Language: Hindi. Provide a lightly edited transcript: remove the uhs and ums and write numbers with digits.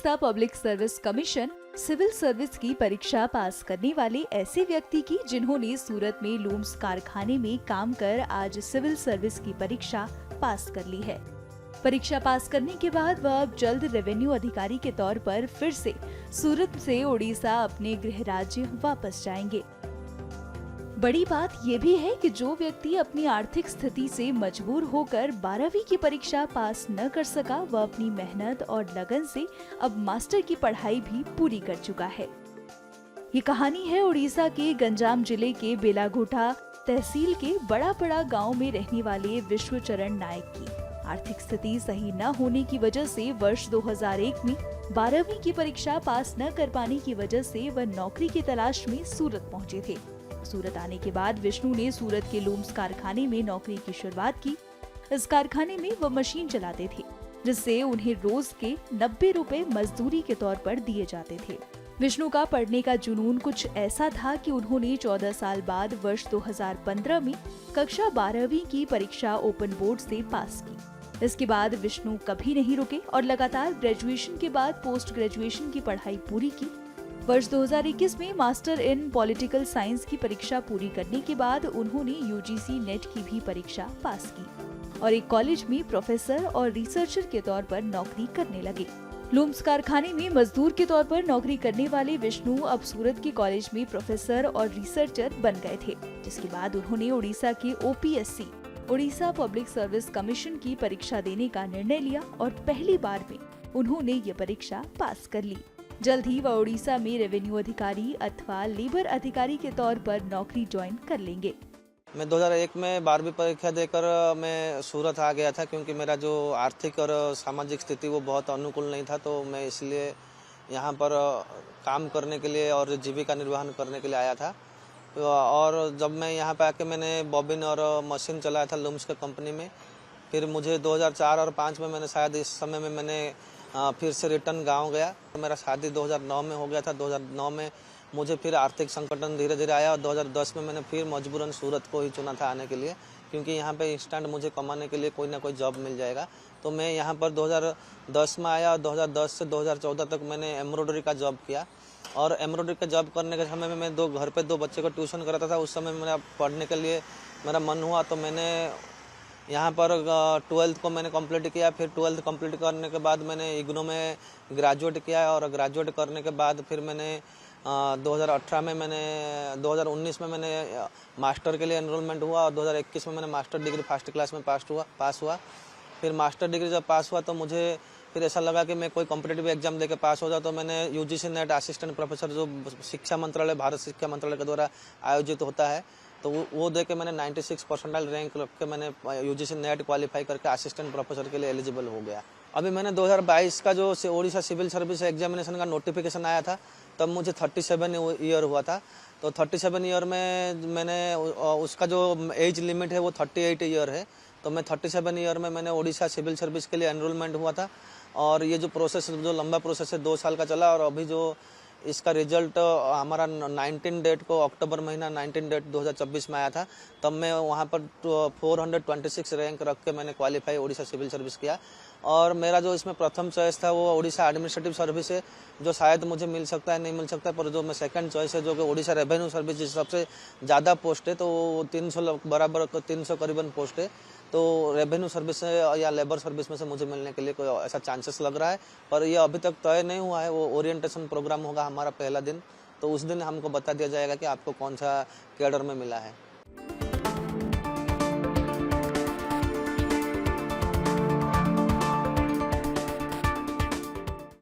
Orissa public service commission civil service की परीक्षा पास करने वाले ऐसे व्यक्ति की जिन्होंने सूरत में लूम्स कारखाने में काम कर आज सिविल सर्विस की परीक्षा पास कर ली है। परीक्षा पास करने के बाद वह अब जल्द रेवेन्यू अधिकारी के तौर पर फिर से सूरत से उड़ीसा अपने गृह राज्य वापस जाएंगे। बड़ी बात ये भी है कि जो व्यक्ति अपनी आर्थिक स्थिति से मजबूर होकर 12वीं की परीक्षा पास न कर सका, वह अपनी मेहनत और लगन से अब मास्टर की पढ़ाई भी पूरी कर चुका है। ये कहानी है उड़ीसा के गंजाम जिले के बेलाघोटा तहसील के बड़ा पड़ा गाँव में रहने वाले विश्वचरण नायक की। आर्थिक स्थिति सही न होने की वजह से वर्ष 2001 में 12वीं की परीक्षा पास न कर पाने की वजह से वह नौकरी की तलाश में सूरत पहुंचे थे। सूरत आने के बाद विष्णु ने सूरत के लूम्स कारखाने में नौकरी की शुरुआत की। इस कारखाने में वह मशीन चलाते थे, जिससे उन्हें रोज के 90 रुपए मजदूरी के तौर पर दिए जाते थे। विष्णु का पढ़ने का जुनून कुछ ऐसा था कि उन्होंने 14 साल बाद वर्ष 2015 में कक्षा 12वीं की परीक्षा ओपन बोर्ड से पास की। इसके बाद विष्णु कभी नहीं रुके और लगातार ग्रेजुएशन के बाद पोस्ट ग्रेजुएशन की पढ़ाई पूरी की। वर्ष 2021 में मास्टर इन पॉलिटिकल साइंस की परीक्षा पूरी करने के बाद उन्होंने यूजीसी नेट की भी परीक्षा पास की और एक कॉलेज में प्रोफेसर और रिसर्चर के तौर पर नौकरी करने लगे। लूम्स कारखाने में मजदूर के तौर पर नौकरी करने वाले विष्णु अब सूरत के कॉलेज में प्रोफेसर और रिसर्चर बन गए थे, जिसके बाद उन्होंने उड़ीसा के OPSC Orissa public service commission की परीक्षा देने का निर्णय लिया और पहली बार में उन्होंने ये परीक्षा पास कर ली। जल्द ही वह उड़ीसा में रेवेन्यू अधिकारी अथवा लेबर अधिकारी के तौर पर नौकरी ज्वाइन कर लेंगे। मैं 2001 में 12वीं परीक्षा देकर मैं सूरत आ गया था, क्योंकि मेरा जो आर्थिक और सामाजिक स्थिति वो बहुत अनुकूल नहीं था, तो मैं इसलिए यहाँ पर काम करने के लिए और जीविका निर्वाहन करने के लिए आया था। और जब मैं यहाँ पे आके मैंने बॉबिन और मशीन चलाया था लूम्स के कंपनी में। फिर मुझे 2004 और 5 में मैंने शायद इस समय में मैंने फिर से रिटर्न गांव गया। मेरा शादी 2009 में हो गया था। 2009 में मुझे फिर आर्थिक संकटन धीरे धीरे आया और 2010 में मैंने फिर मजबूरन सूरत को ही चुना था आने के लिए, क्योंकि यहाँ पे इंस्टेंट मुझे कमाने के लिए कोई ना कोई जॉब मिल जाएगा। तो मैं यहाँ पर 2010 में आया और 2010 से 2014 तक मैंने एम्ब्रॉयडरी का जॉब किया। और एम्ब्रॉयडरी का जॉब करने के समय में मैं घर पे 2 बच्चे को ट्यूशन कराता था। उस समय मेरा पढ़ने के लिए मेरा मन हुआ, तो मैंने यहाँ पर 12th को मैंने कंप्लीट किया। फिर 12th कंप्लीट करने के बाद मैंने इग्नू में ग्रेजुएट किया और ग्रेजुएट करने के बाद फिर मैंने 2018 में मैंने 2019 में मैंने मास्टर के लिए एनरोलमेंट हुआ और 2021 में मैंने मास्टर डिग्री फर्स्ट क्लास में पास हुआ। फिर मास्टर डिग्री जब पास हुआ तो मुझे फिर ऐसा लगा कि मैं कोई कॉम्पिटिटिव एग्जाम देके पास हो जाऊँ, तो मैंने यूजीसी नेट असिस्टेंट प्रोफेसर जो शिक्षा मंत्रालय भारत शिक्षा मंत्रालय के द्वारा आयोजित होता है, तो वो दे के मैंने 96 परसेंटाइल रैंक रख के मैंने यूजीसी नेट क्वालिफाई करके असिस्टेंट प्रोफेसर के लिए एलिजिबल हो गया। अभी मैंने 2022 का जो उड़ीसा सिविल सर्विस एग्जामिनेशन का नोटिफिकेशन आया था, तब मुझे 37 ईयर हुआ था। तो 37 ईयर में मैंने उसका जो एज लिमिट है वो 38 ईयर है। तो मैं 37 ईयर में मैंने उड़ीसा सिविल सर्विस के लिए एनरोलमेंट हुआ था। और ये जो प्रोसेस जो लंबा प्रोसेस है 2 साल का चला, और अभी जो इसका रिजल्ट हमारा 19 डेट को अक्टूबर महीना 19 डेट 2024 में आया था। तब मैं वहाँ पर 426 रैंक रख के मैंने क्वालिफाई उड़ीसा सिविल सर्विस किया। और मेरा जो इसमें प्रथम चॉइस था वो उड़ीसा एडमिनिस्ट्रेटिव सर्विस है, जो शायद मुझे मिल सकता है नहीं मिल सकता है, पर जो मैं सेकंड चॉइस है जो कि उड़ीसा रेवेन्यू सर्विस जिस सबसे ज़्यादा पोस्ट है, तो 300 बराबर 300 करीबन पोस्ट है। तो रेवेन्यू सर्विस या लेबर सर्विस में से मुझे मिलने के लिए कोई ऐसा चांसेस लग रहा है, पर यह अभी तक तय नहीं हुआ है। वो ओरिएंटेशन प्रोग्राम होगा हमारा पहला दिन, तो उस दिन हमको बता दिया जाएगा कि आपको कौन सा कैडर में मिला है।